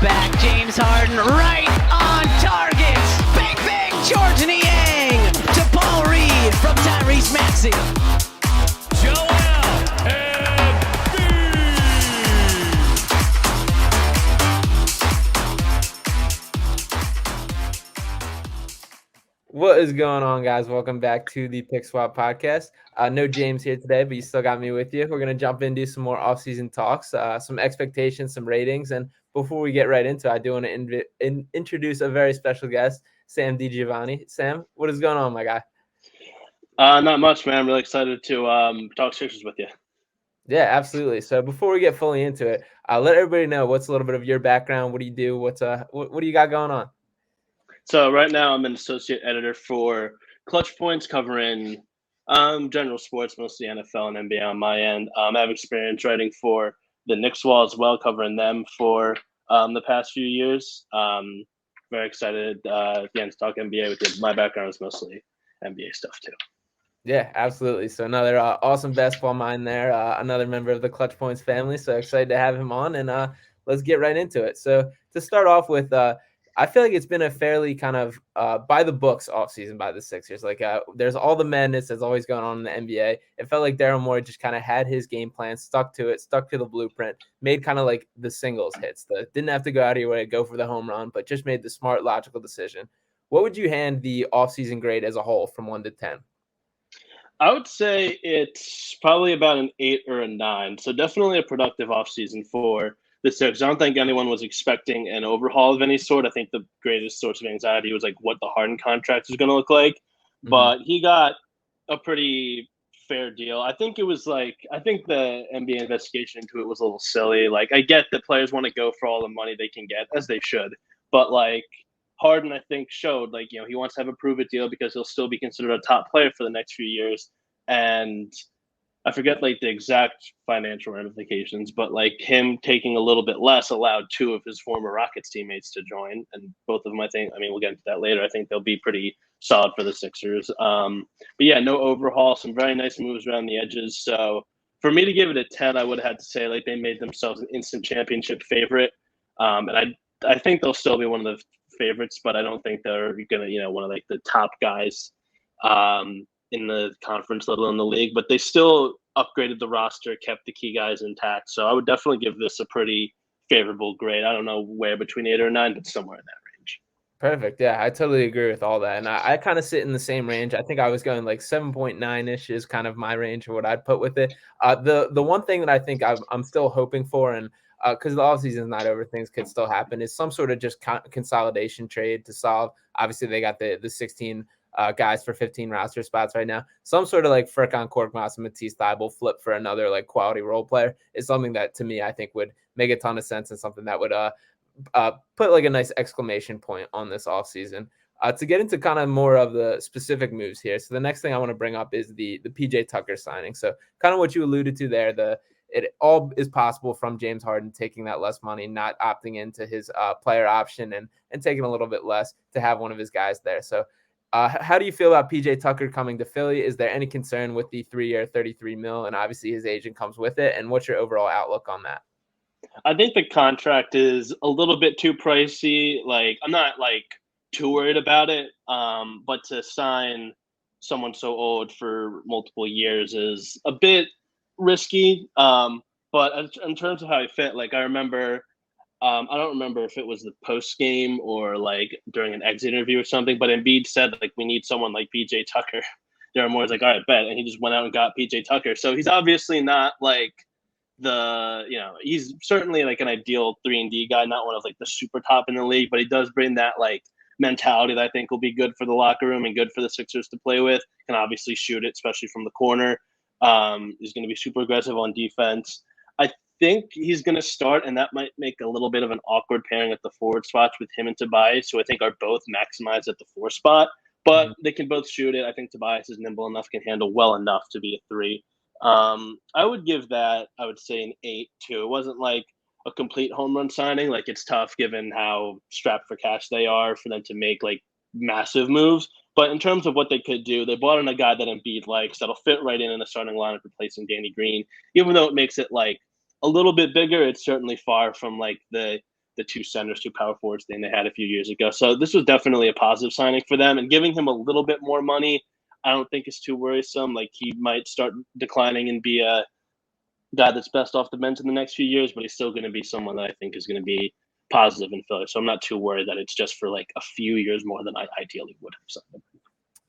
back. James Harden right on target. Bang, bang, George Niang to Paul Reed from Tyrese Maxey. Joel What is going on, guys? Welcome back to the Pick Swap Podcast. No James here today, but you still got me with you. We're going to jump into some more offseason talks, some expectations, some ratings. And before we get right into it, I do want to introduce a very special guest, Sam DiGiovanni. Sam, what is going on, my guy? Not much, man. I'm really excited to talk Sixers with you. Yeah, absolutely. So before we get fully into it, let everybody know what's a little bit of your background. What do you do? What do you got going on? So right now I'm an associate editor for ClutchPoints, covering general sports, mostly NFL and NBA on my end. I have experience writing for the Knicks Wall as well, covering them for the past few years. Very excited again to talk NBA with you. My background is mostly NBA stuff too. Yeah, absolutely. So another awesome basketball mind there, another member of the Clutch Points family. So excited to have him on, and let's get right into it. So to start off with, I feel like it's been a fairly kind of by the books offseason by the Sixers. Like there's all the madness that's always going on in the NBA. It felt like Daryl Morey just kind of had his game plan, stuck to it, stuck to the blueprint, made kind of like the singles hits. Didn't have to go out of your way to go for the home run, but just made the smart, logical decision. What would you hand the offseason grade as a whole from 1 to 10? I would say it's probably about an 8 or a 9. So definitely a productive offseason for the Sixers. I don't think anyone was expecting an overhaul of any sort. I think the greatest source of anxiety was like what the Harden contract is going to look like. Mm-hmm. But he got a pretty fair deal. I think the NBA investigation into it was a little silly. Like, I get that players want to go for all the money they can get, as they should. But like, Harden, I think, showed like, he wants to have a prove-it deal because he'll still be considered a top player for the next few years. And I forget like the exact financial ramifications, but like him taking a little bit less allowed 2 of his former Rockets teammates to join. And both of them, we'll get into that later. I think they'll be pretty solid for the Sixers. But yeah, no overhaul, some very nice moves around the edges. So for me to give it a 10, I would have had to say like they made themselves an instant championship favorite. And I think they'll still be one of the favorites, but I don't think they're gonna, one of like the top guys in the conference, let alone the league. But they still upgraded the roster, kept the key guys intact. So I would definitely give this a pretty favorable grade. I don't know where, between 8 or 9, but somewhere in that range. Perfect. Yeah, I totally agree with all that. And I kind of sit in the same range. I think I was going like 7.9-ish is kind of my range of what I'd put with it. The one thing that I think I'm still hoping for, and because the offseason is not over, things could still happen, is some sort of just consolidation trade to solve. Obviously, they got the 16 guys for 15 roster spots right now. Some sort of like Furkan Korkmaz and Matisse Thybulle flip for another like quality role player is something that to me I think would make a ton of sense, and something that would put like a nice exclamation point on this offseason. To get into kind of more of the specific moves here. So the next thing I want to bring up is the PJ Tucker signing. So kind of what you alluded to there, it all is possible from James Harden taking that less money, not opting into his player option and taking a little bit less to have one of his guys there. So how do you feel about PJ Tucker coming to Philly? Is there any concern with the 3-year, $33 million? And obviously his agent comes with it. And what's your overall outlook on that? I think the contract is a little bit too pricey. Like, I'm not like too worried about it. But to sign someone so old for multiple years is a bit risky. But in terms of how he fit, like I remember, I don't remember if it was the post game or like during an exit interview or something, but Embiid said like, we need someone like PJ Tucker. Daryl Morey's like, all right, bet. And he just went out and got PJ Tucker. So he's obviously not like he's certainly like an ideal 3-and-D guy, not one of like the super top in the league, but he does bring that like mentality that I think will be good for the locker room and good for the Sixers to play with. Can obviously shoot it, especially from the corner. He's going to be super aggressive on defense. I think he's going to start, and that might make a little bit of an awkward pairing at the forward spots with him and Tobias, who I think are both maximized at the 4 spot, but they can both shoot it. I think Tobias is nimble enough, can handle well enough to be a 3. I would give that, I would say, an 8 too. It wasn't like a complete home run signing. Like, it's tough given how strapped for cash they are for them to make like massive moves. But in terms of what they could do, they brought in a guy that Embiid likes that'll fit right in the starting lineup, replacing Danny Green. Even though it makes it like a little bit bigger, it's certainly far from like the the two centers, two power forwards thing they had a few years ago. So this was definitely a positive signing for them, and giving him a little bit more money, I don't think is too worrisome. Like, he might start declining and be a guy that's best off the bench in the next few years, but he's still going to be someone that I think is going to be positive in Philly. So I'm not too worried that it's just for like a few years more than I ideally would have signed him.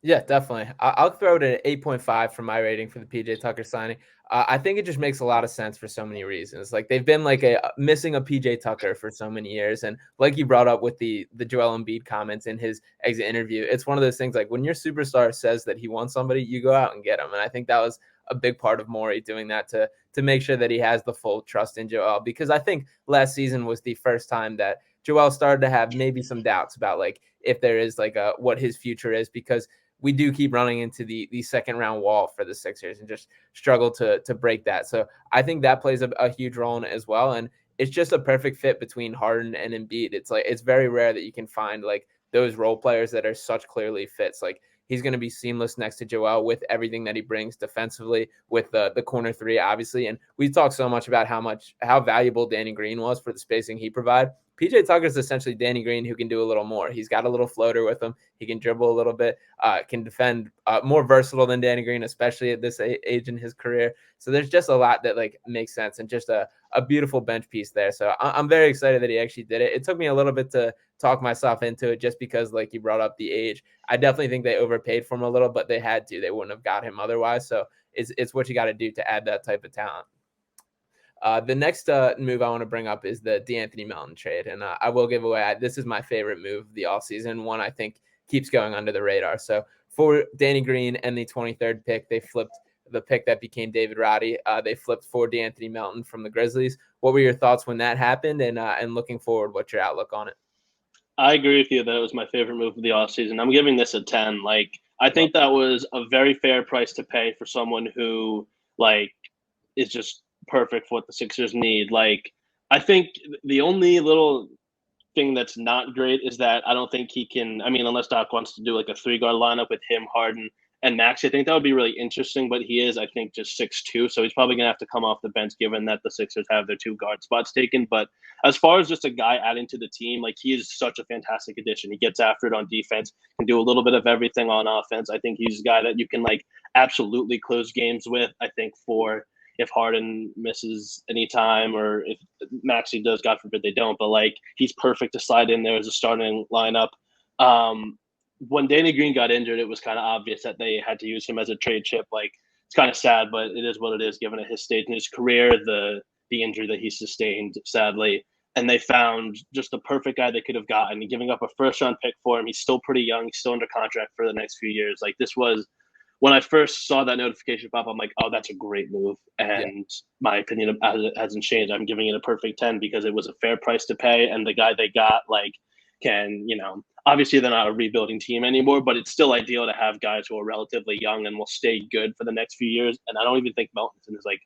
Yeah, definitely. I'll throw it at 8.5 for my rating for the PJ Tucker signing. I think it just makes a lot of sense for so many reasons. Like, they've been like missing a PJ Tucker for so many years, and like you brought up with the Joel Embiid comments in his exit interview, it's one of those things like when your superstar says that he wants somebody, you go out and get him. And I think that was a big part of Morey doing that to make sure that he has the full trust in Joel, because I think last season was the first time that Joel started to have maybe some doubts about like if there is like what his future is, because we do keep running into the second round wall for the Sixers and just struggle to break that. So I think that plays a huge role in it as well. And it's just a perfect fit between Harden and Embiid. It's like, it's very rare that you can find like those role players that are such clearly fits. Like, he's going to be seamless next to Joel with everything that he brings defensively, with the corner three, obviously. And we talked so much about how valuable Danny Green was for the spacing he provided. PJ Tucker is essentially Danny Green who can do a little more. He's got a little floater with him. He can dribble a little bit, can defend, more versatile than Danny Green, especially at this age in his career. So there's just a lot that like makes sense, and just a beautiful bench piece there. So I'm very excited that he actually did it. It took me a little bit to talk myself into it, just because like you brought up the age. I definitely think they overpaid for him a little, but they had to. They wouldn't have got him otherwise. So it's what you got to do to add that type of talent. The next move I want to bring up is the DeAnthony Melton trade. And I will give away, this is my favorite move of the offseason, one I think keeps going under the radar. So for Danny Green and the 23rd pick, they flipped the pick that became David Roddy. They flipped for DeAnthony Melton from the Grizzlies. What were your thoughts when that happened? And looking forward, what's your outlook on it? I agree with you that it was my favorite move of the offseason. I'm giving this a 10. Like, I think that was a very fair price to pay for someone who, like, is just perfect for what the Sixers need. Like, I think the only little thing that's not great is that I don't think he can, I mean, unless Doc wants to do like a 3-guard lineup with him, Harden, and Maxey, I think that would be really interesting, but he is, I think, just 6'2", so he's probably going to have to come off the bench given that the Sixers have their 2 guard spots taken. But as far as just a guy adding to the team, like, he is such a fantastic addition. He gets after it on defense, can do a little bit of everything on offense. I think he's a guy that you can, like, absolutely close games with. I think for if Harden misses any time, or if Maxey does, God forbid they don't, but like, he's perfect to slide in there as a starting lineup. When Danny Green got injured, it was kind of obvious that they had to use him as a trade chip. Like, it's kind of sad, but it is what it is given at his stage in his career, the injury that he sustained, sadly. And they found just the perfect guy they could have gotten, giving up a first-round pick for him. He's still pretty young. He's still under contract for the next few years. Like, this was, when I first saw that notification pop, I'm like, oh, that's a great move. And my opinion hasn't changed. I'm giving it a perfect 10 because it was a fair price to pay. And the guy they got, like, can, you know, obviously they're not a rebuilding team anymore, but it's still ideal to have guys who are relatively young and will stay good for the next few years. And I don't even think Melton's in his like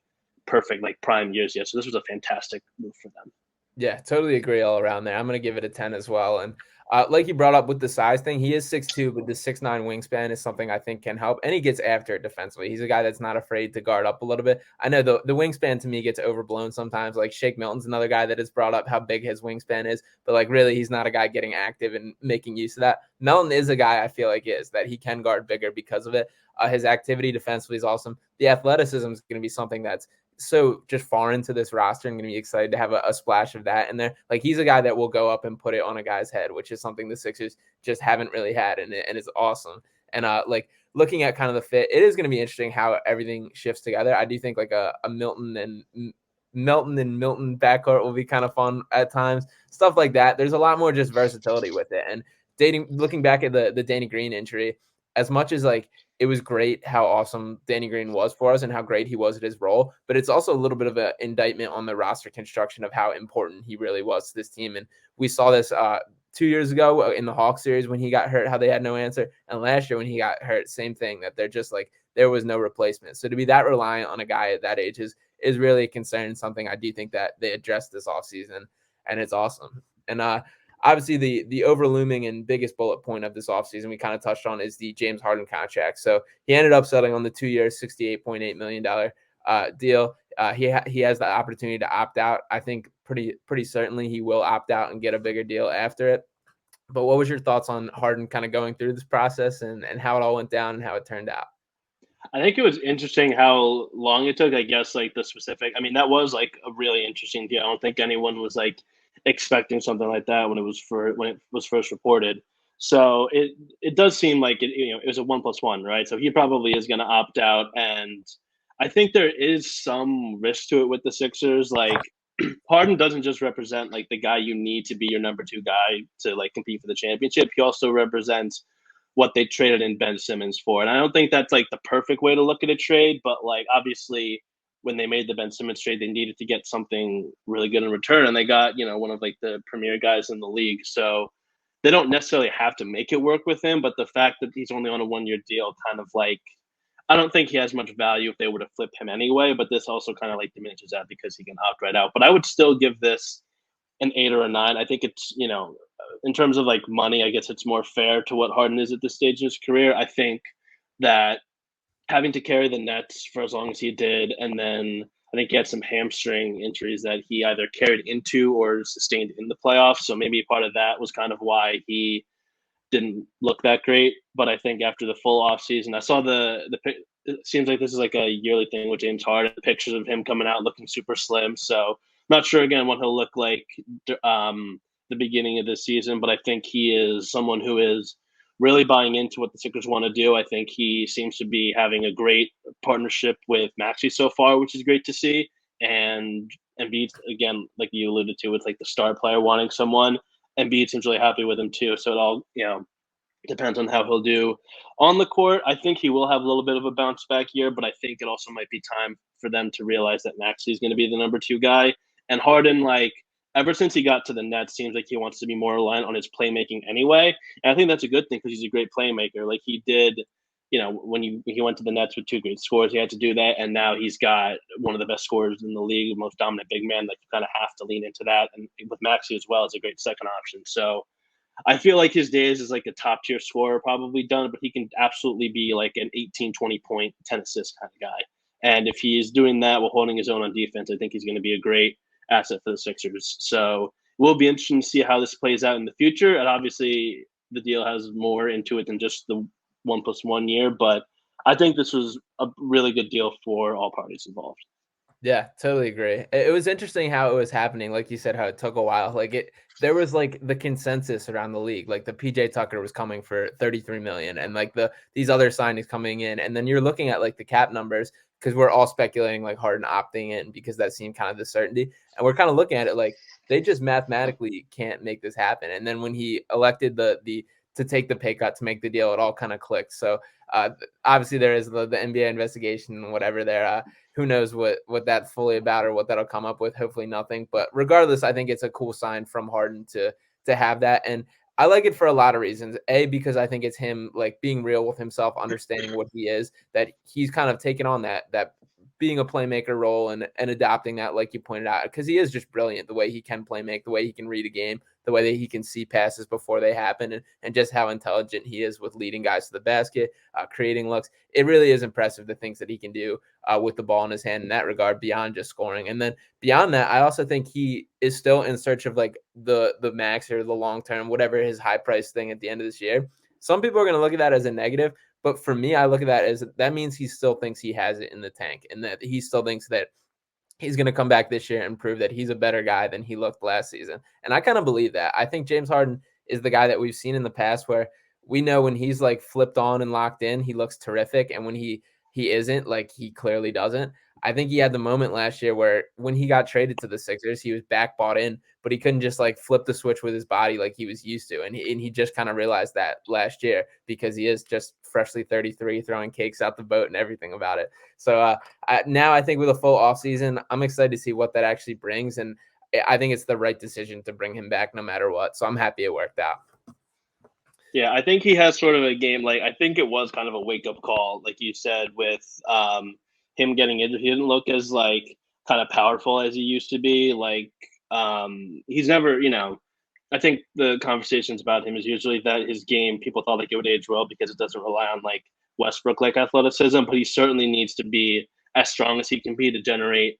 perfect, like, prime years yet. So this was a fantastic move for them. Yeah, totally agree all around there. I'm going to give it a 10 as well. And like you brought up with the size thing, he is 6'2", but the 6'9" wingspan is something I think can help. And he gets after it defensively. He's a guy that's not afraid to guard up a little bit. I know the wingspan to me gets overblown sometimes. Like, Shake Milton's another guy that has brought up how big his wingspan is, but like, really, he's not a guy getting active and making use of that. Melton is a guy I feel like that he can guard bigger because of it. His activity defensively is awesome. The athleticism is going to be something that's so just foreign to this roster. I'm going to be excited to have a splash of that in there. Like, he's a guy that will go up and put it on a guy's head, which is something the Sixers just haven't really had, and it's awesome. And like, looking at kind of the fit, it is going to be interesting how everything shifts together. I do think like a Milton and Milton backcourt will be kind of fun at times, stuff like that. There's a lot more just versatility with it. And looking back at the Danny Green injury, as much as like, it was great how awesome Danny Green was for us and how great he was at his role, but it's also a little bit of an indictment on the roster construction of how important he really was to this team. And we saw this 2 years ago in the Hawks series when he got hurt, how they had no answer. And last year when he got hurt, same thing, that they're just like, there was no replacement. So to be that reliant on a guy at that age is really a concern, something I do think that they addressed this offseason, and it's awesome. And obviously, the overlooming and biggest bullet point of this offseason we kind of touched on is the James Harden contract. So he ended up settling on the 2-year, $68.8 million deal. he has the opportunity to opt out. I think pretty certainly he will opt out and get a bigger deal after it. But what was your thoughts on Harden kind of going through this process and how it all went down and how it turned out? I think it was interesting how long it took. I guess like the specific. I mean, that was like a really interesting deal. I don't think anyone was like expecting something like that when it was first reported. So it does seem like it was a 1+1, right? So he probably is going to opt out, and I think there is some risk to it with the Sixers. Like Harden doesn't just represent like the guy you need to be your number 2 guy to like compete for the championship. He also represents what they traded in Ben Simmons for. And I don't think that's like the perfect way to look at a trade, but like obviously when they made the Ben Simmons trade, they needed to get something really good in return. And they got, one of like the premier guys in the league. So they don't necessarily have to make it work with him, but the fact that he's only on a 1-year deal kind of like, I don't think he has much value if they were to flip him anyway, but this also kind of like diminishes that because he can opt right out. But I would still give this an 8 or a 9. I think it's, in terms of like money, I guess it's more fair to what Harden is at this stage in his career. I think that having to carry the Nets for as long as he did, and then I think he had some hamstring injuries that he either carried into or sustained in the playoffs. So maybe part of that was kind of why he didn't look that great. But I think after the full offseason, I saw it seems like this is like a yearly thing with James Harden, pictures of him coming out looking super slim. So not sure again what he'll look like the beginning of this season, but I think he is someone who is really buying into what the Sixers want to do. I think he seems to be having a great partnership with Maxey so far, which is great to see. And Embiid, again, like you alluded to, with like the star player wanting someone, Embiid seems really happy with him too. So it all, depends on how he'll do on the court. I think he will have a little bit of a bounce back year, but I think it also might be time for them to realize that Maxey is going to be the number 2 guy. And Harden, like, ever since he got to the Nets, seems like he wants to be more reliant on his playmaking anyway. And I think that's a good thing because he's a great playmaker. Like he did, when he went to the Nets with 2 great scores, he had to do that. And now he's got one of the best scorers in the league, most dominant big man. Like you kind of have to lean into that. And with Maxey as well, it's a great second option. So I feel like his days as like a top tier scorer probably done, but he can absolutely be like an 18, 20 point, 10 assist kind of guy. And if he's doing that while holding his own on defense, I think he's going to be a great asset for the Sixers. So it will be interesting to see how this plays out in the future. And obviously the deal has more into it than just the 1+1 year, but I think this was a really good deal for all parties involved. Yeah, totally agree. It was interesting how it was happening. Like you said, how it took a while. There was like the consensus around the league. Like the PJ Tucker was coming for 33 million, and like these other signings coming in, and then you're looking at like the cap numbers because we're all speculating like Harden opting in because that seemed kind of the certainty, and we're kind of looking at it like they just mathematically can't make this happen. And then when he elected to take the pay cut to make the deal, it all kind of clicked. So obviously there is the NBA investigation and whatever there. Who knows what that's fully about or what that'll come up with. Hopefully nothing. But regardless, I think it's a cool sign from Harden to have that. And I like it for a lot of reasons. A, because I think it's him like being real with himself, understanding what he is, that he's kind of taken on that being a playmaker role and adopting that, like you pointed out, because he is just brilliant the way he can play make, the way he can read a game, the way that he can see passes before they happen, and just how intelligent he is with leading guys to the basket, creating looks. It really is impressive the things that he can do with the ball in his hand in that regard, beyond just scoring. And then beyond that, I also think he is still in search of like the max or the long term, whatever his high price thing at the end of this year. Some people are going to look at that as a negative, but for me, I look at that as that means he still thinks he has it in the tank, and that he still thinks that he's going to come back this year and prove that he's a better guy than he looked last season. And I kind of believe that. I think James Harden is the guy that we've seen in the past where we know when he's like flipped on and locked in, he looks terrific. And when he isn't, like he clearly doesn't. I think he had the moment last year where when he got traded to the Sixers, he was back bought in, but he couldn't just like flip the switch with his body like he was used to. And he just kind of realized that last year because he is just freshly 33, throwing cakes out the boat and everything about it. So now I think with a full offseason, I'm excited to see what that actually brings. And I think it's the right decision to bring him back no matter what. So I'm happy it worked out. Yeah, I think he has sort of a game. Like, I think it was kind of a wake-up call, like you said, with him getting injured. He didn't look as, like, kind of powerful as he used to be. Like, he's never, I think the conversations about him is usually that his game, people thought like it would age well because it doesn't rely on, like, Westbrook-like athleticism, but he certainly needs to be as strong as he can be to generate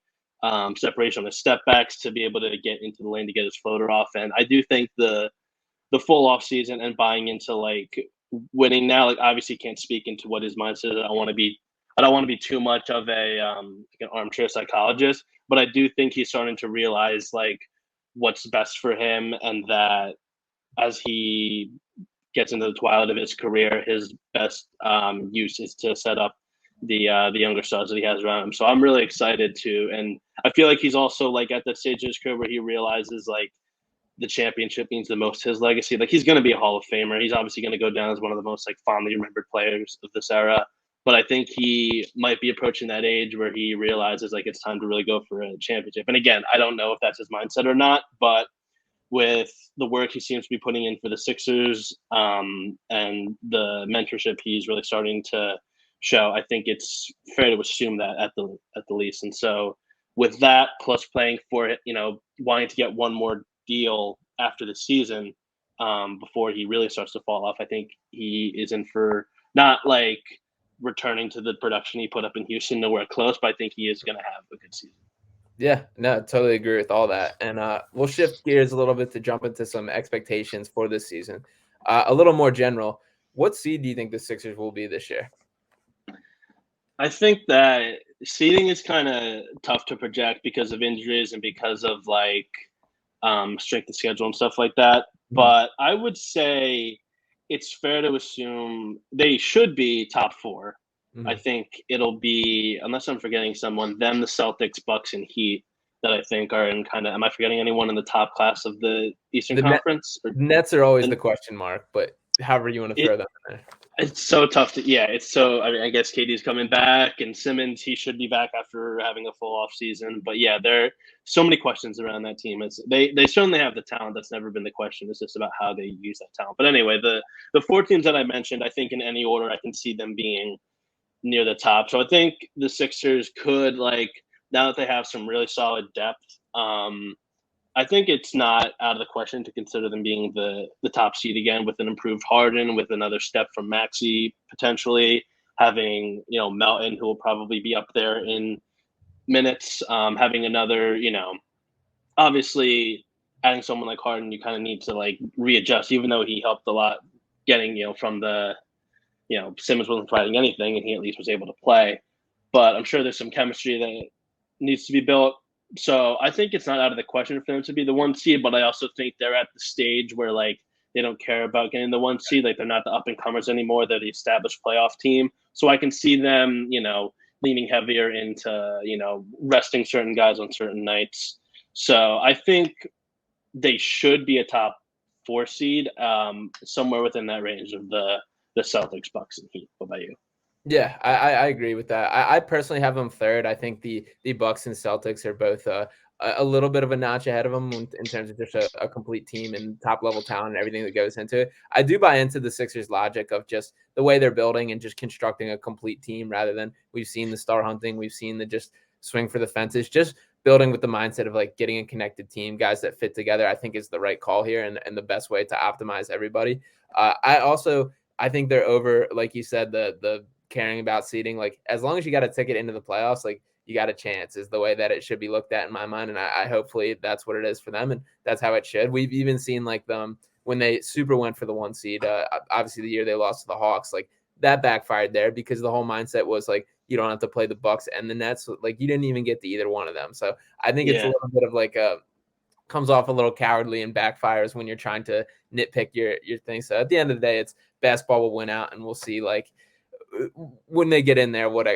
separation on his step backs to be able to get into the lane to get his floater off. And I do think the full off season and buying into like winning now, like obviously can't speak into what his mindset is. I don't want to be too much of an armchair psychologist, but I do think he's starting to realize like what's best for him, and that as he gets into the twilight of his career, his best use is to set up the younger stars that he has around him. So I'm really excited to, and I feel like he's also like at that stage in his career where he realizes like the championship means the most to his legacy. Like he's going to be a Hall of Famer. He's obviously going to go down as one of the most like fondly remembered players of this era. But I think he might be approaching that age where he realizes like it's time to really go for a championship. And again, I don't know if that's his mindset or not, but with the work he seems to be putting in for the Sixers and the mentorship he's really starting to show, I think it's fair to assume that at the least. And so with that, plus playing for it, wanting to get one more deal after the season before he really starts to fall off, I think he is in for not like returning to the production he put up in Houston, nowhere close, but I think he is going to have a good season. Yeah, no, totally agree with all that. And we'll shift gears a little bit to jump into some expectations for this season. A little more general, what seed do you think the Sixers will be this year? I think that seeding is kind of tough to project because of injuries and because of like strength of schedule and stuff like that. Mm-hmm. But I would say it's fair to assume they should be top 4. Mm-hmm. I think it'll be, unless I'm forgetting someone, them, the Celtics, Bucks, and Heat that I think are in kind of, am I forgetting anyone in the top class of the Eastern Conference? Nets are always the question mark, but however you want to throw them in there. It's so tough to, it's so, I guess KD's coming back, and Simmons, he should be back after having a full off season. But yeah, there are so many questions around that team. They certainly have the talent. That's never been the question. It's just about how they use that talent. But anyway, the 4 teams that I mentioned, I think in any order, I can see them being near the top. So I think the Sixers could, like, now that they have some really solid depth, I think it's not out of the question to consider them being the top seed again, with an improved Harden, with another step from Maxey, potentially having, Melton, who will probably be up there in minutes, having another, obviously adding someone like Harden, you kind of need to like readjust, even though he helped a lot getting, from the, Simmons wasn't providing anything and he at least was able to play. But I'm sure there's some chemistry that needs to be built. So I think it's not out of the question for them to be the 1 seed, but I also think they're at the stage where like they don't care about getting the 1 seed. Like they're not the up and comers anymore. They're the established playoff team. So I can see them, leaning heavier into, resting certain guys on certain nights. So I think they should be a top 4 seed, somewhere within that range of the Celtics, Bucks, and Heat. What about you? Yeah, I agree with that. I personally have them 3rd. I think the Bucks and Celtics are both a little bit of a notch ahead of them in terms of just a complete team and top level talent and everything that goes into it. I do buy into the Sixers' logic of just the way they're building and just constructing a complete team rather than we've seen the star hunting, we've seen the just swing for the fences, just building with the mindset of like getting a connected team, guys that fit together. I think is the right call here and the best way to optimize everybody. I think they're over, like you said, the caring about seeding. Like as long as you got a ticket into the playoffs, like you got a chance is the way that it should be looked at in my mind. And I hopefully that's what it is for them. And that's how it should. We've even seen like them when they super went for the 1 seed, obviously the year they lost to the Hawks, like that backfired there because the whole mindset was like, you don't have to play the Bucks and the Nets. Like you didn't even get to either one of them. So I think it's a little bit of like comes off a little cowardly and backfires when you're trying to nitpick your thing. So at the end of the day, it's basketball will win out and we'll see like when they get in there what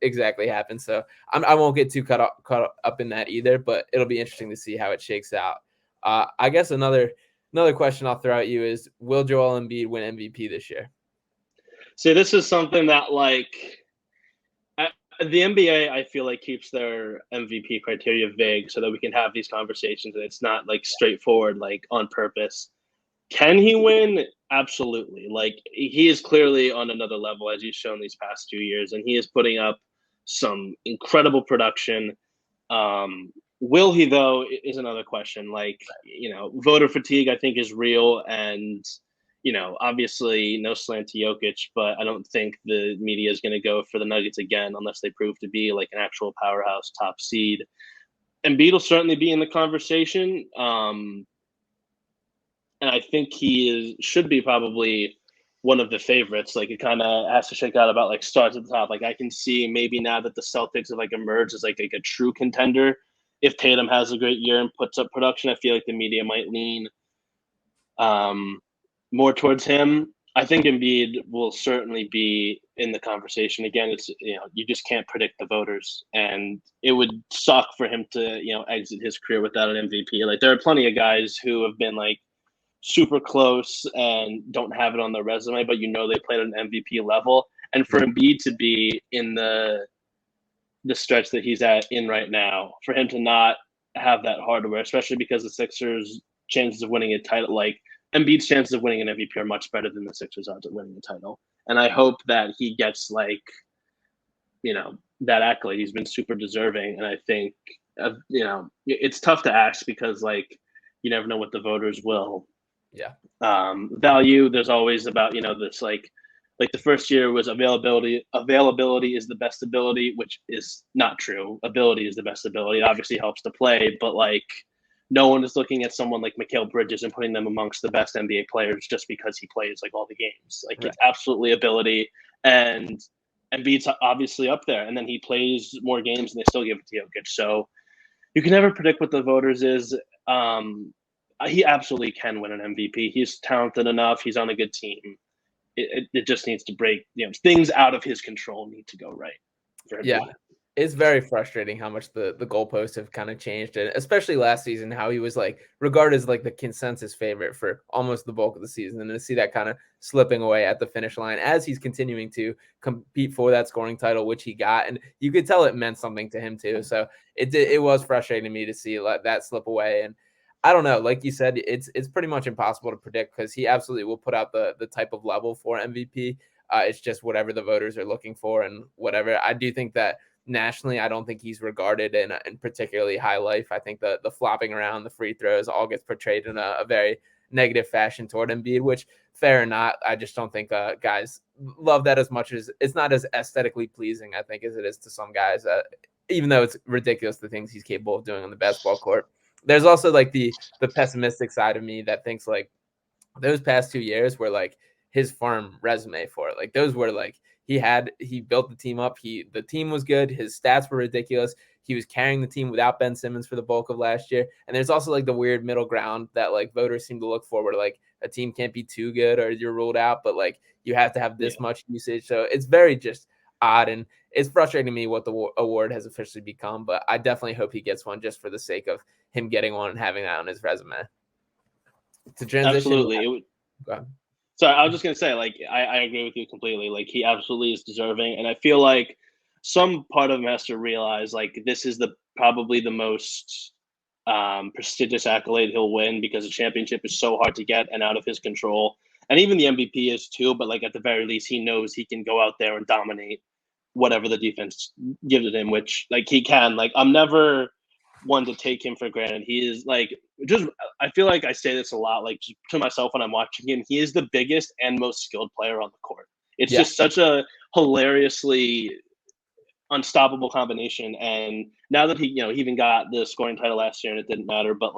exactly happens. So I won't get too caught up in that either, but it'll be interesting to see how it shakes out. I guess another question I'll throw at you is, will Joel Embiid win MVP this year? See, this is something that like the NBA, I feel like keeps their MVP criteria vague so that we can have these conversations and it's not like straightforward, like on purpose. Can he win? Absolutely. Like he is clearly on another level as he's shown these past 2 years, and he is putting up some incredible production. Will he though is another question. Like, voter fatigue I think is real, and obviously no slant to Jokic, but I don't think the media is going to go for the Nuggets again unless they prove to be like an actual powerhouse top seed. Embiid will certainly be in the conversation. And I think should be probably one of the favorites. Like, it kind of has to shake out about like starts at the top. Like, I can see maybe now that the Celtics have like emerged as like a true contender. If Tatum has a great year and puts up production, I feel like the media might lean more towards him. I think Embiid will certainly be in the conversation. Again, it's, you just can't predict the voters, and it would suck for him to, exit his career without an MVP. Like, there are plenty of guys who have been like super close and don't have it on their resume, but they played at an MVP level. And for Embiid to be in the stretch that he's in right now, for him to not have that hardware, especially because the Sixers' chances of winning a title, like Embiid's chances of winning an MVP, are much better than the Sixers' odds of winning a title. And I hope that he gets that accolade. He's been super deserving, and I think it's tough to ask because you never know what the voters will value. There's always about this like the first year was availability is the best ability, which is not true. Ability is the best ability. It obviously helps to play, but no one is looking at someone like Mikal Bridges and putting them amongst the best NBA players just because he plays all the games. It's absolutely ability, and Embiid's obviously up there, and then he plays more games and they still give it to Jokic. So you can never predict what the voters is. He absolutely can win an MVP. He's talented enough. He's on a good team. It just needs to break. Things out of his control need to go right for him to win. It's very frustrating how much the goalposts have kind of changed, and especially last season, how he was regarded as the consensus favorite for almost the bulk of the season, and to see that kind of slipping away at the finish line as he's continuing to compete for that scoring title, which he got, and you could tell it meant something to him too. So it was frustrating to me to see that slip away, and I don't know, like you said, it's pretty much impossible to predict because he absolutely will put out the type of level for MVP. It's just whatever the voters are looking for and whatever. I do think that nationally, I don't think he's regarded in particularly high life. I think the flopping around, the free throws, all gets portrayed in a very negative fashion toward Embiid, which fair or not, I just don't think guys love that as much. As it's not as aesthetically pleasing, I think, as it is to some guys, even though it's ridiculous the things he's capable of doing on the basketball court. There's also the pessimistic side of me that thinks those past 2 years were his firm resume for it. Those were he built the team up. The team was good. His stats were ridiculous. He was carrying the team without Ben Simmons for the bulk of last year. And there's also the weird middle ground that voters seem to look for, where a team can't be too good or you're ruled out, but you have to have this much usage. So it's very just odd, and it's frustrating to me what the award has officially become. But I definitely hope he gets one just for the sake of him getting one and having that on his resume. To transition, absolutely. So I was just going to say, I agree with you completely. He absolutely is deserving. And I feel like some part of him has to realize, this is probably the most prestigious accolade he'll win, because the championship is so hard to get and out of his control. And even the MVP is too, but at the very least, he knows he can go out there and dominate whatever the defense gives it him, which he can. I'm never one to take him for granted. He is I feel like I say this a lot, to myself when I'm watching him. He is the biggest and most skilled player on the court. It's just such a hilariously unstoppable combination. And now that he even got the scoring title last year and it didn't matter, but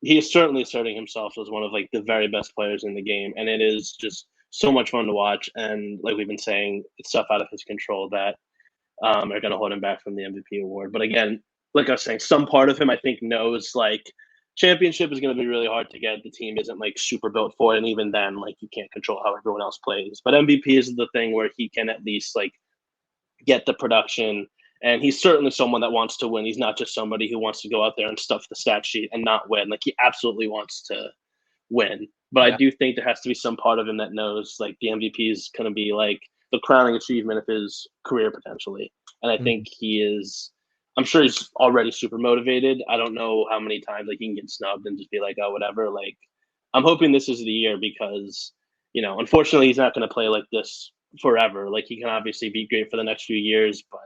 he is certainly asserting himself as one of the very best players in the game. And it is just so much fun to watch. And we've been saying, it's stuff out of his control that are going to hold him back from the MVP award. But again, like I was saying, some part of him I think knows championship is going to be really hard to get. The team isn't super built for it, and even then you can't control how everyone else plays. But MVP is the thing where he can at least get the production, and he's certainly someone that wants to win. He's not just somebody who wants to go out there and stuff the stat sheet and not win. He absolutely wants to win. But I do think there has to be some part of him that knows the MVP is going to be the crowning achievement of his career potentially. And I think he is. I'm sure he's already super motivated. I don't know how many times he can get snubbed and just be oh, whatever. I'm hoping this is the year, because unfortunately he's not going to play like this forever. He can obviously be great for the next few years, but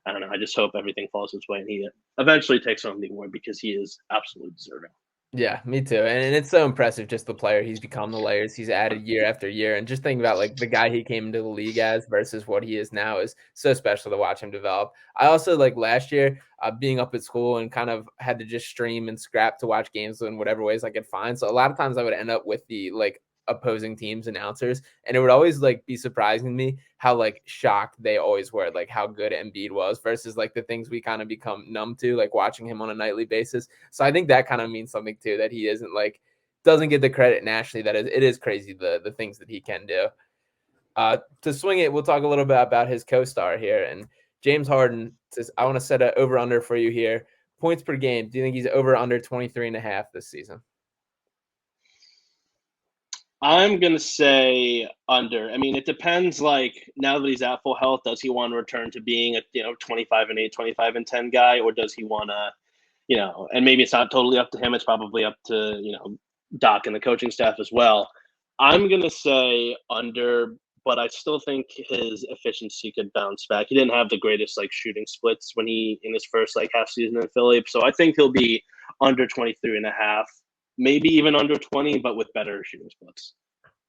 I don't know. I just hope everything falls his way and he eventually takes home the award, because he is absolutely deserving. Yeah, me too. And it's so impressive just the player he's become, the layers he's added year after year. And just thinking about like the guy he came into the league as versus what he is now is so special to watch him develop. I also like last year being up at school and kind of had to just stream and scrap to watch games in whatever ways I could find. So a lot of times I would end up with the like opposing teams announcers, and it would always like be surprising to me how like shocked they always were, like how good Embiid was versus like the things we kind of become numb to, like watching him on a nightly basis. So I think that kind of means something too, that he isn't like doesn't get the credit nationally. That it is crazy the things that he can do. To swing it, we'll talk a little bit about his co-star here. And James Harden says, I want to set an over-under for you here. Points per game. Do you think he's over under 23.5 this season? I'm gonna say under. I mean, it depends. Like now that he's at full health, does he want to return to being a 25-8, 25-10 guy, or does he want to and maybe it's not totally up to him. It's probably up to Doc and the coaching staff as well. I'm gonna say under, but I still think his efficiency could bounce back. He didn't have the greatest like shooting splits when he in his first like half season in Philly, so I think he'll be under 23.5, maybe even under 20, but with better shooting splits.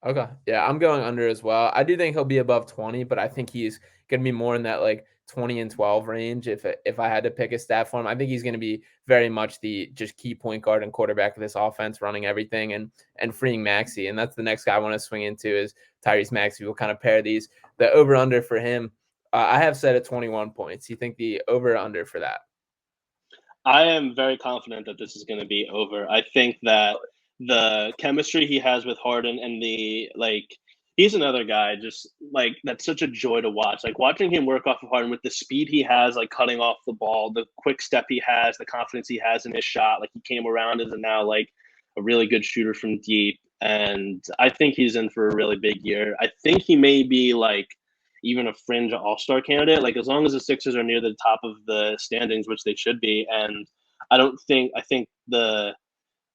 Okay. Yeah, I'm going under as well. I do think he'll be above 20, but I think he's going to be more in that like 20 and 12 range. If I had to pick a stat for him, I think he's going to be very much the just key point guard and quarterback of this offense, running everything and freeing Maxey. And that's the next guy I want to swing into is Tyreese Maxey. We'll kind of pair these. The over under for him, I have set at 21 points. You think the over under for that? I am very confident that this is going to be over. I think that the chemistry he has with Harden and he's another guy just like that's such a joy to watch. Like watching him work off of Harden with the speed he has, like cutting off the ball, the quick step he has, the confidence he has in his shot. Like he came around as a now like a really good shooter from deep. And I think he's in for a really big year. I think he may be like even a fringe all-star candidate, like as long as the Sixers are near the top of the standings, which they should be. And I think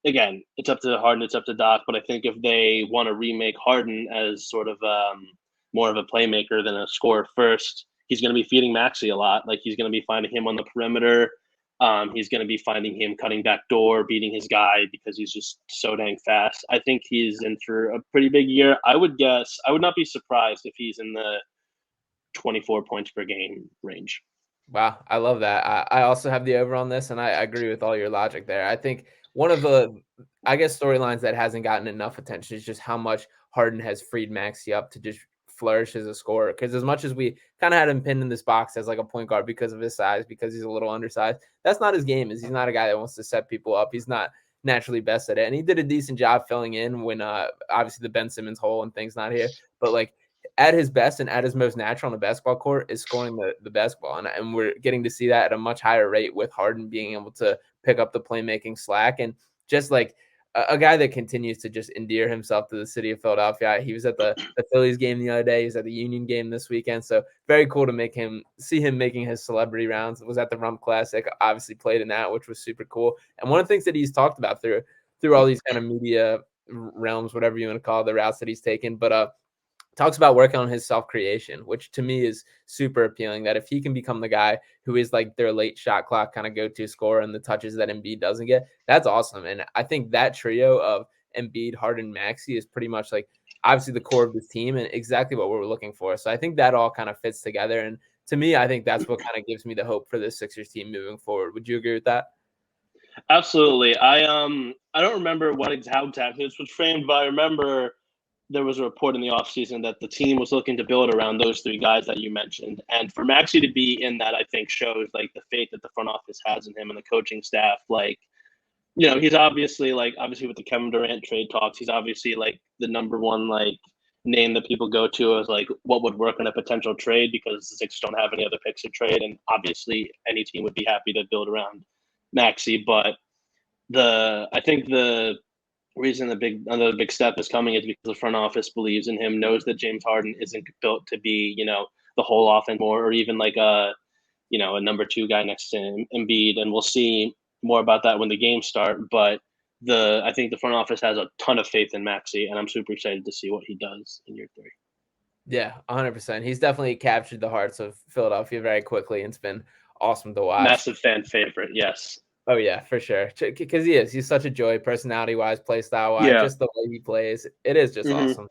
again, it's up to Harden, it's up to Doc, but I think if they want to remake Harden as sort of more of a playmaker than a scorer first, he's going to be feeding Maxey a lot. Like he's going to be finding him on the perimeter. He's going to be finding him cutting back door, beating his guy because he's just so dang fast. I think he's in for a pretty big year. I would not be surprised if he's in the 24 points per game range. Wow, I love that. I also have the over on this, and I agree with all your logic there. I think one of the, I guess, storylines that hasn't gotten enough attention is just how much Harden has freed Maxey up to just flourish as a scorer. Because as much as we kind of had him pinned in this box as like a point guard because of his size, because he's a little undersized, that's not his game. He's not a guy that wants to set people up. He's not naturally best at it, and he did a decent job filling in when obviously the Ben Simmons hole and things not here, but like at his best and at his most natural on the basketball court is scoring the basketball. And we're getting to see that at a much higher rate with Harden being able to pick up the playmaking slack and just like a guy that continues to just endear himself to the city of Philadelphia. He was at the Phillies game the other day. He was at the Union game this weekend. So very cool to see him making his celebrity rounds. It was at the Rum Classic, obviously played in that, which was super cool. And one of the things that he's talked about through all these kind of media realms, whatever you want to call it, the routes that he's taken, but talks about working on his self-creation, which to me is super appealing, that if he can become the guy who is like their late shot clock kind of go-to scorer and the touches that Embiid doesn't get, that's awesome. And I think that trio of Embiid, Harden, Maxey is pretty much like obviously the core of this team and exactly what we're looking for. So I think that all kind of fits together. And to me, I think that's what kind of gives me the hope for this Sixers team moving forward. Would you agree with that? Absolutely. I don't remember how exactly this was framed, but I remember there was a report in the offseason that the team was looking to build around those three guys that you mentioned. And for Maxey to be in that, I think shows like the faith that the front office has in him and the coaching staff. Like, he's obviously with the Kevin Durant trade talks, he's obviously like the number one like name that people go to as like what would work in a potential trade because the Sixers don't have any other picks to trade. And obviously any team would be happy to build around Maxey. But I think the reason another big step is coming is because the front office believes in him, knows that James Harden isn't built to be, the whole offense more, or even like a number two guy next to Embiid. And we'll see more about that when the games start. But I think the front office has a ton of faith in Maxey, and I'm super excited to see what he does in year 3. Yeah, 100%. He's definitely captured the hearts of Philadelphia very quickly, and it's been awesome to watch. Massive fan favorite, yes. Oh yeah, for sure. Because he's such a joy, personality-wise, play style-wise, Yeah. just the way he plays. It is just Hmm. awesome.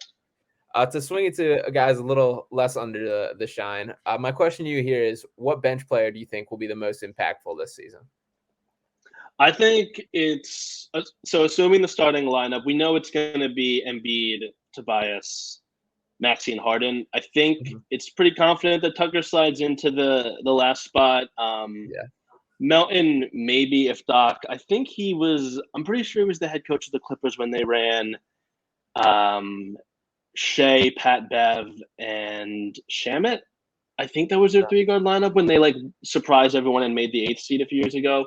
To swing it to guys a little less under the shine, my question to you here is, what bench player do you think will be the most impactful this season? I think it's so assuming the starting lineup, we know it's going to be Embiid, Tobias, Maxey, and Harden. I think Mhm. it's pretty confident that Tucker slides into the last spot. Yeah. Melton, maybe if Doc. I think he was. I'm pretty sure he was the head coach of the Clippers when they ran um, Shea, Pat Bev, and Shamit. I think that was their three guard lineup when they like surprised everyone and made the eighth seed a few years ago.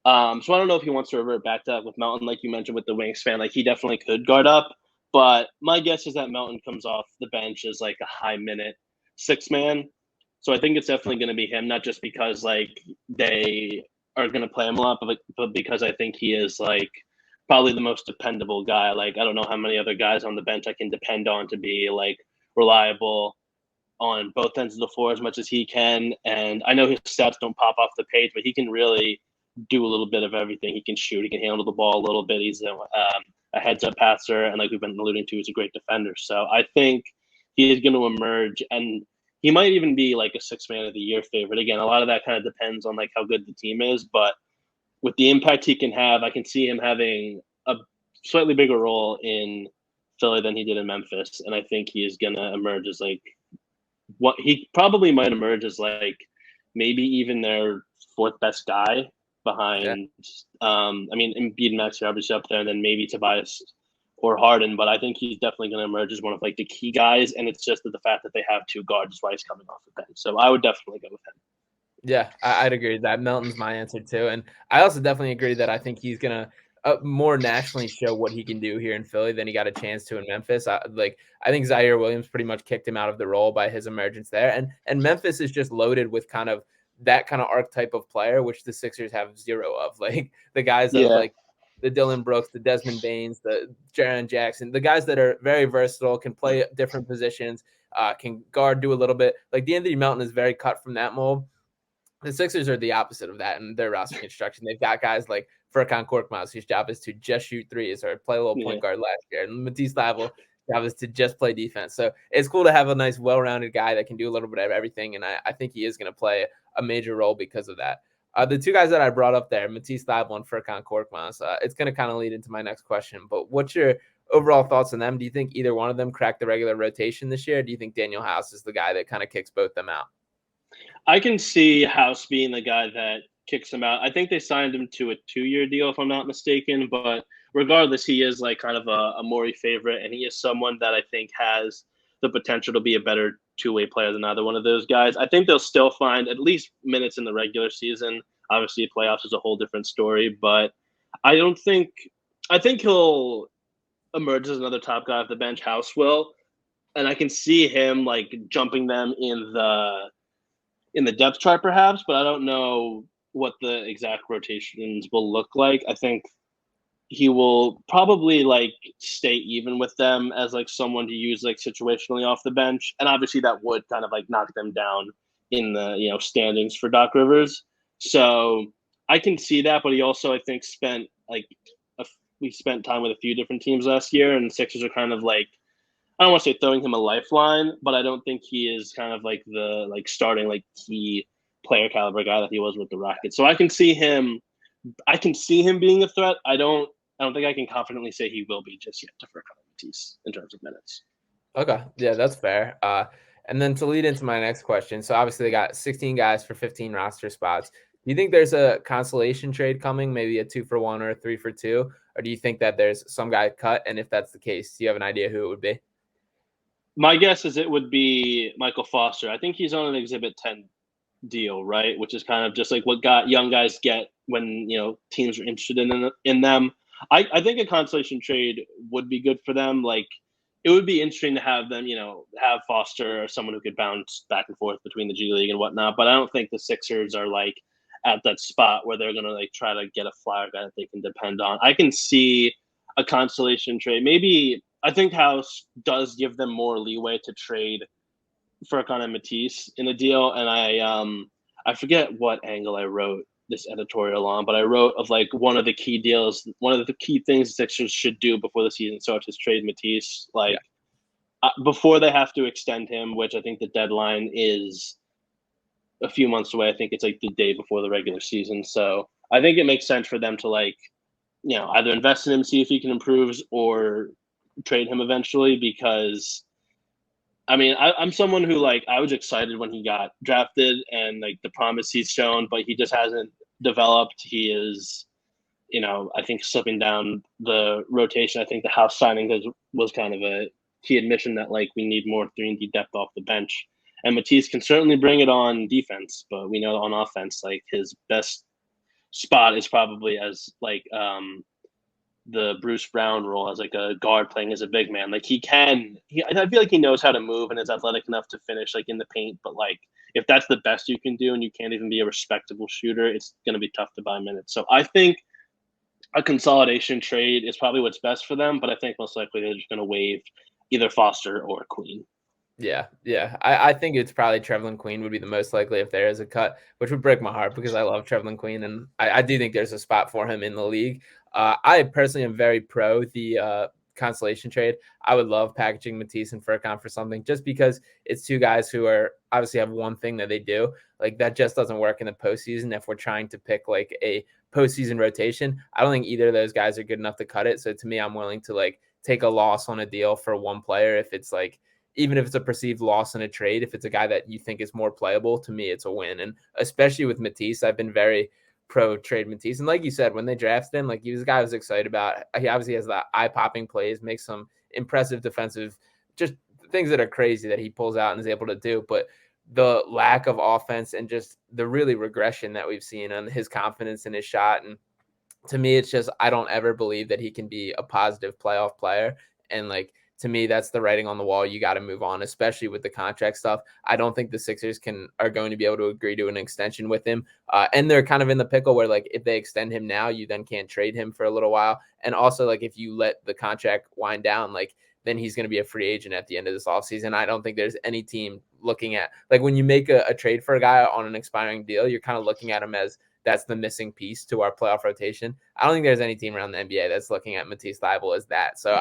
So I don't know if he wants to revert back to that with Melton, like you mentioned with the wingspan. Like he definitely could guard up, but my guess is that Melton comes off the bench as like a high minute six man. So I think it's definitely going to be him, not just because like they are going to play him a lot, but because I think he is like probably the most dependable guy. Like I don't know how many other guys on the bench I can depend on to be like reliable on both ends of the floor as much as he can. And I know his stats don't pop off the page, but he can really do a little bit of everything. He can shoot. He can handle the ball a little bit. He's a heads-up passer, and like we've been alluding to, he's a great defender. So I think he is going to emerge, and he might even be like a six man of the year favorite. Again, a lot of that kind of depends on like how good the team is, but with the impact he can have, I can see him having a slightly bigger role in Philly than he did in Memphis, and I think he is going to emerge as like what he probably might emerge as like maybe even their fourth best guy Yeah. behind. I mean, Embiid and Max are obviously up there, and then maybe Tobias or Harden. But I think he's definitely going to emerge as one of like the key guys, and it's just the fact that they have two guards is why he's coming off the bench. So I would definitely go with him. Yeah, I'd agree that Melton's my answer too, and I also definitely agree that I think he's gonna more nationally show what he can do here in Philly than he got a chance to in Memphis. I think Zaire Williams pretty much kicked him out of the role by his emergence there, and Memphis is just loaded with kind of that kind of archetype of player, which the Sixers have zero of. Like the guys that Yeah, like the Dylan Brooks, the Desmond Baines, the Jaren Jackson, the guys that are very versatile, can play different positions, can guard, do a little bit. Like DeAndre Melton is very cut from that mold. The Sixers are the opposite of that in their roster construction. They've got guys like Furkan Korkmaz, whose job is to just shoot threes or play a little yeah, point guard last year. And Matisse Thybulle, job is to just play defense. So it's cool to have a nice, well-rounded guy that can do a little bit of everything. And I think he is going to play a major role because of that. The two guys that I brought up there, Matisse Thybulle and Furkan Korkmaz, it's going to kind of lead into my next question. But what's your overall thoughts on them? Do you think either one of them cracked the regular rotation this year? Or do you think Daniel House is the guy that kind of kicks both them out? I can see House being the guy that kicks him out. I think they signed him to a 2-year deal, if I'm not mistaken. But regardless, he is like kind of a Morey favorite, and he is someone that I think has the potential to be a better two-way player than either one of those guys. I think they'll still find at least minutes in the regular season. Obviously, playoffs is a whole different story, but I don't think I think he'll emerge as another top guy off the bench. House will, and I can see him like jumping them in the depth chart perhaps, but I don't know what the exact rotations will look like. I think he will probably like stay even with them as like someone to use like situationally off the bench. And obviously that would kind of like knock them down in the, standings for Doc Rivers. So I can see that, but he also I think spent like we spent time with a few different teams last year, and the Sixers are kind of like I don't want to say throwing him a lifeline, but I don't think he is kind of like the like starting like key player caliber guy that he was with the Rockets. So I can see him being a threat. I don't think I can confidently say he will be just yet to Furkan Matisse in terms of minutes. Okay. Yeah, that's fair. And then to lead into my next question. So obviously they got 16 guys for 15 roster spots. Do you think there's a consolation trade coming, maybe a 2-for-1 or a 3-for-2? Or do you think that there's some guy cut? And if that's the case, do you have an idea who it would be? My guess is it would be Michael Foster. I think he's on an Exhibit 10 deal, right? Which is kind of just like what young guys get when teams are interested in them. I think a consolation trade would be good for them. Like it would be interesting to have them, have Foster or someone who could bounce back and forth between the G League and whatnot. But I don't think the Sixers are like at that spot where they're gonna like try to get a flyer guy that they can depend on. I can see a consolation trade. Maybe I think House does give them more leeway to trade Furkan and Matisse in a deal, and I forget what angle I wrote this editorial on, but I wrote of like one of the key things the Sixers should do before the season starts is trade Matisse. Like before they have to extend him, which I think the deadline is a few months away. I think it's like the day before the regular season. So I think it makes sense for them to like, either invest in him, see if he can improve, or trade him eventually, because I mean, I'm someone who like I was excited when he got drafted and like the promise he's shown, but he just hasn't developed. He is, I think slipping down the rotation. I think the House signing was kind of a key admission that like we need more 3-and-D depth off the bench. And Matisse can certainly bring it on defense, but we know on offense, like his best spot is probably as like the Bruce Brown role as like a guard playing as a big man. Like I feel like he knows how to move and is athletic enough to finish like in the paint. But like if that's the best you can do and you can't even be a respectable shooter, it's going to be tough to buy minutes. So I think a consolidation trade is probably what's best for them. But I think most likely they're just going to waive either Foster or Queen. Yeah. I think it's probably Trevelin Queen would be the most likely if there is a cut, which would break my heart because I love Trevelin Queen and I do think there's a spot for him in the league. I personally am very pro the consolation trade. I would love packaging Matisse and Furkan for something just because it's two guys who are obviously have one thing that they do. Like that just doesn't work in the postseason if we're trying to pick like a postseason rotation. I don't think either of those guys are good enough to cut it. So to me, I'm willing to like take a loss on a deal for one player if it's like even if it's a perceived loss in a trade, if it's a guy that you think is more playable, to me, it's a win. And especially with Matisse, I've been very pro trade Matisse. And like you said, when they drafted him, like he was a guy I was excited about. He obviously has the eye-popping plays, makes some impressive defensive, just things that are crazy that he pulls out and is able to do. But the lack of offense and just the really regression that we've seen on his confidence in his shot. And to me, it's just, I don't ever believe that he can be a positive playoff player. And like, to me, that's the writing on the wall. You got to move on, especially with the contract stuff. I don't think the Sixers are going to be able to agree to an extension with him. And they're kind of in the pickle where, like, if they extend him now, you then can't trade him for a little while. And also, like, if you let the contract wind down, like, then he's going to be a free agent at the end of this offseason. I don't think there's any team looking at, like, when you make a trade for a guy on an expiring deal, you're kind of looking at him as that's the missing piece to our playoff rotation. I don't think there's any team around the NBA that's looking at Matisse Thybulle as that. So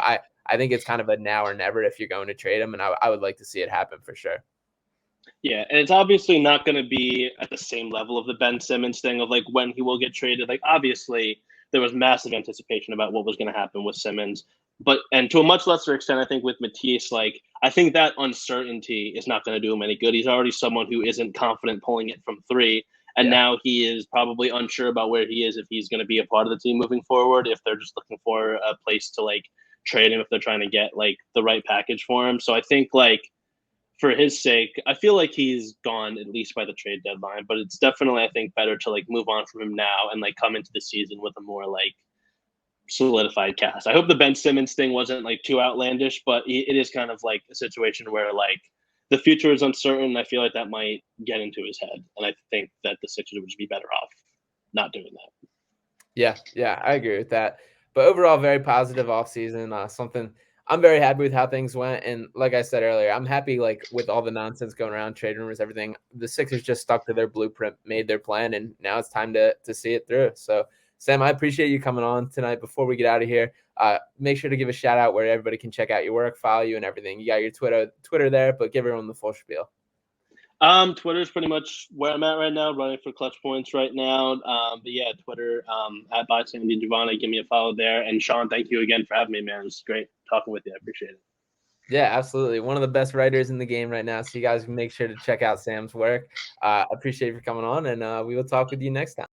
I think it's kind of a now or never if you're going to trade him, and I would like to see it happen for sure. Yeah, and it's obviously not going to be at the same level of the Ben Simmons thing of like when he will get traded. Like obviously there was massive anticipation about what was going to happen with Simmons, and to a much lesser extent, I think with Matisse, like I think that uncertainty is not going to do him any good. He's already someone who isn't confident pulling it from three. And now he is probably unsure about where he is, if he's going to be a part of the team moving forward, if they're just looking for a place to like trade him, if they're trying to get like the right package for him. So I think like for his sake, I feel like he's gone at least by the trade deadline, but it's definitely, I think, better to like move on from him now and like come into the season with a more like solidified cast. I hope the Ben Simmons thing wasn't like too outlandish, but it is kind of like a situation where like the future is uncertain. I feel like that might get into his head. And I think that the Sixers would just be better off not doing that. Yeah, I agree with that. But overall, very positive offseason. Something I'm very happy with how things went. And like I said earlier, I'm happy like with all the nonsense going around, trade rumors, everything. The Sixers just stuck to their blueprint, made their plan, and now it's time to see it through. So, Sam, I appreciate you coming on tonight. Before we get out of here, make sure to give a shout out where everybody can check out your work, follow you, and everything. You got your Twitter there, but give everyone the full spiel. Twitter is pretty much where I'm at right now, running for ClutchPoints right now. But yeah, Twitter at DiGiovanni. Give me a follow there. And Sean, thank you again for having me, man. It was great talking with you. I appreciate it. Yeah, absolutely. One of the best writers in the game right now. So you guys make sure to check out Sam's work. Appreciate you for coming on, and we will talk with you next time.